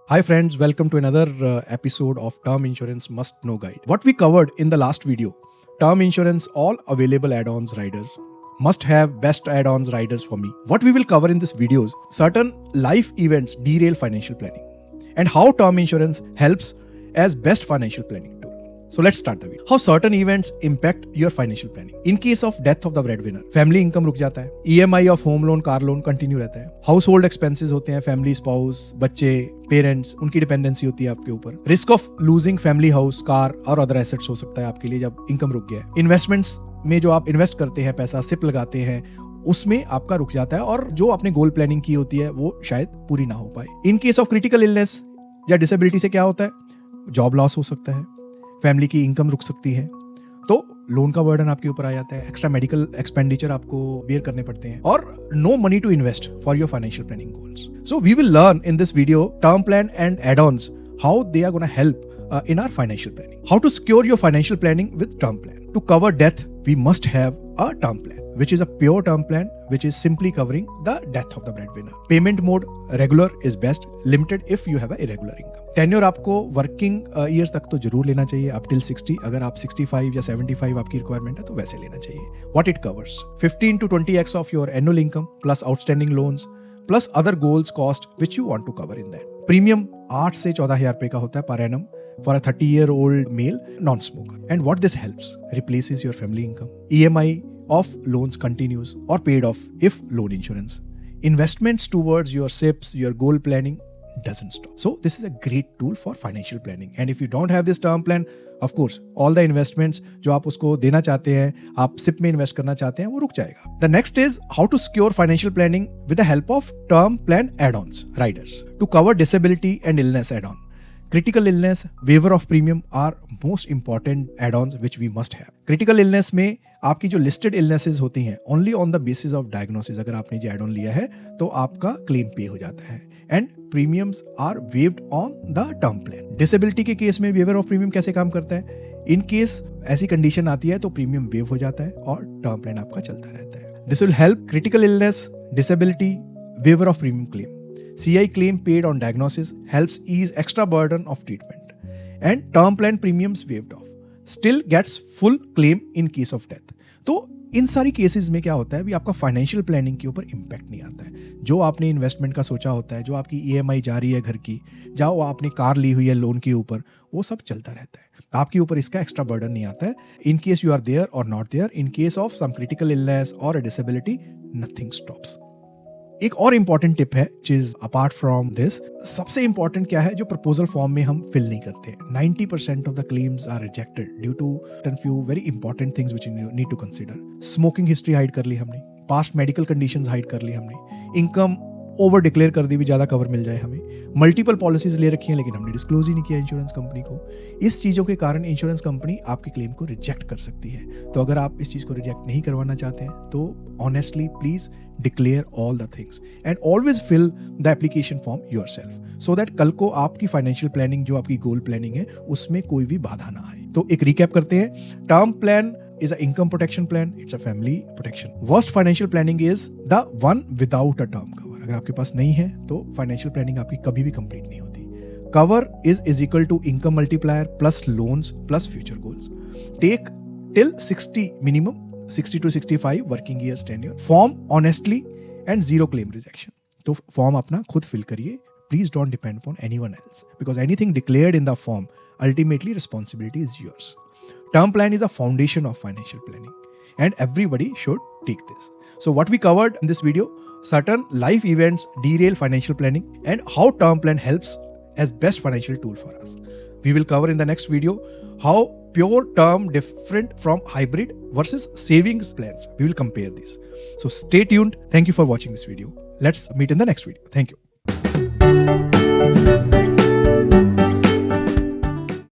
Hi friends, welcome to another episode of Term Insurance Must Know Guide. What we covered in the last video, term insurance, all available add-ons riders, must have best add-ons riders for me. What we will cover in this video is certain life events derail financial planning and how term insurance helps as best financial planning tool. So let's start the video. How certain events impact your financial planning. In case of death of the breadwinner, family income रुक जाता है, EMI of home loan, car loan continue रहता है, house hold expenses होते हैं, family spouse, बच्चे, parents, उनकी dependency होती है आपके ऊपर, risk of losing family house, car और अदर एसेट्स हो सकता है आपके लिए जब इनकम रुक गया है, इन्वेस्टमेंट्स में जो आप इन्वेस्ट करते हैं पैसा, सिप लगाते हैं, उसमें आपका रुक जाता है और जो आपने गोल प्लानिंग की होती है वो शायद पूरी ना हो पाए. इन केस ऑफ क्रिटिकल इलनेस या डिसेबिलिटी से क्या होता है, जॉब लॉस हो सकता है, फैमिली की इनकम रुक सकती है, तो लोन का बर्डन आपके ऊपर आ जाता है, एक्स्ट्रा मेडिकल एक्सपेंडिचर आपको बेयर करने पड़ते हैं और no money to invest for your financial planning goals. So we will learn in this video term plan and add-ons, how they are gonna help in our financial planning. How to secure your financial planning with term plan. To cover death, we must have a term plan, which is a pure term plan, which is simply covering the death of the breadwinner. Payment mode, regular is best, limited if you have a irregular income. Tenure आपको working years तक तो जरूर लेना चाहिए, up till 60. अगर आप 65 या 75 आपकी requirement है तो वैसे लेना चाहिए. What it covers? 15 to 20x of your annual income plus outstanding loans plus other goals cost which you want to cover in that. Premium 8 से 14,000 रुपए का होता है per annum for a 30-year-old male non-smoker. And what this helps, replaces your family income. EMI of loans continues or paid off if loan insurance. Investments towards your SIPs, your goal planning doesn't stop. So this is a great tool for financial planning. And if you don't have this term plan, of course, all the investments जो आप उसको देना चाहते हैं, आप SIP में invest करना चाहते हैं, वो रुक जाएगा. The next is how to secure financial planning with the help of term plan add-ons riders to cover disability and illness add-on. Critical illness, waiver of premium are most important add-ons which we must have. Critical illness में आपकी जो listed illnesses होती हैं, only on the basis of diagnosis, अगर आपने जो add-on लिया है तो आपका claim pay हो जाता है and premiums are waived on the term plan. Disability के केस में waiver of premium कैसे काम करता है? In case ऐसी condition आती है तो premium waive हो जाता है और term plan आपका चलता रहता है. This will help critical illness, disability, waiver of premium claim. CI claim paid on diagnosis helps ease extra burden of treatment. And term plan premiums waived off. Still gets full claim in case of death. तो इन सारी cases में क्या होता है, भी आपका financial planning के ऊपर इम्पैक्ट नहीं आता है. जो आपने इन्वेस्टमेंट का सोचा होता है, जो आपकी EMI जा रही है घर की, जो आपने कार ली हुई है लोन के ऊपर, वो सब चलता रहता है. आपके ऊपर इसका एक्स्ट्रा बर्डन नहीं आता है. In case you are there or not there, in case of some critical illness or a disability, nothing stops. एक और इंपॉर्टेंट टिप है चीज अपार्ट फ्रॉम दिस, सबसे इंपॉर्टेंट क्या है, जो प्रपोजल फॉर्म में हम फिल नहीं करते. 90% of the claims are rejected due to few very important things which you need to consider. Smoking history hide कर ली हमने, पास्ट मेडिकल कंडीशंस हाइड कर ली हमने, इनकम ओवर डिक्लेयर कर दी भी ज्यादा कवर मिल जाए हमें, मल्टीपल पॉलिसीज ले रखी हैं लेकिन हमने डिस्क्लोज ही नहीं किया इंश्योरेंस कंपनी को. इस चीज़ों के कारण इंश्योरेंस कंपनी आपके क्लेम को रिजेक्ट कर सकती है. तो अगर आप इस चीज़ को रिजेक्ट नहीं करवाना चाहते हैं तो honestly please declare all the things and always fill the application form yourself so that कल को आपकी फाइनेंशियल प्लानिंग जो आपकी गोल प्लानिंग है उसमें कोई भी बाधा ना आए. तो एक रिकैप करते हैं. Term plan is an income protection plan, it's a family protection. Worst financial planning is the one without a term cover. अगर आपके पास नहीं है तो फाइनेंशियल प्लानिंग आपकी कभी भी कंप्लीट नहीं होती. Cover is equal to income multiplier plus loans plus future goals. Take till 60 minimum, 60 to 65 working years tenure. Form honestly and zero claim rejection. तो फॉर्म अपना खुद फिल करिए. Please don't depend upon anyone else because anything declared in the form, ultimately responsibility is yours. Term plan is a foundation of financial planning and everybody should take this. So what we covered in this video, certain life events derail financial planning and how term plan helps as best financial tool for us. We will cover in the next video how pure term different from hybrid versus savings plans. We will compare these. So stay tuned. Thank you for watching this video. Let's meet in the next video. Thank you.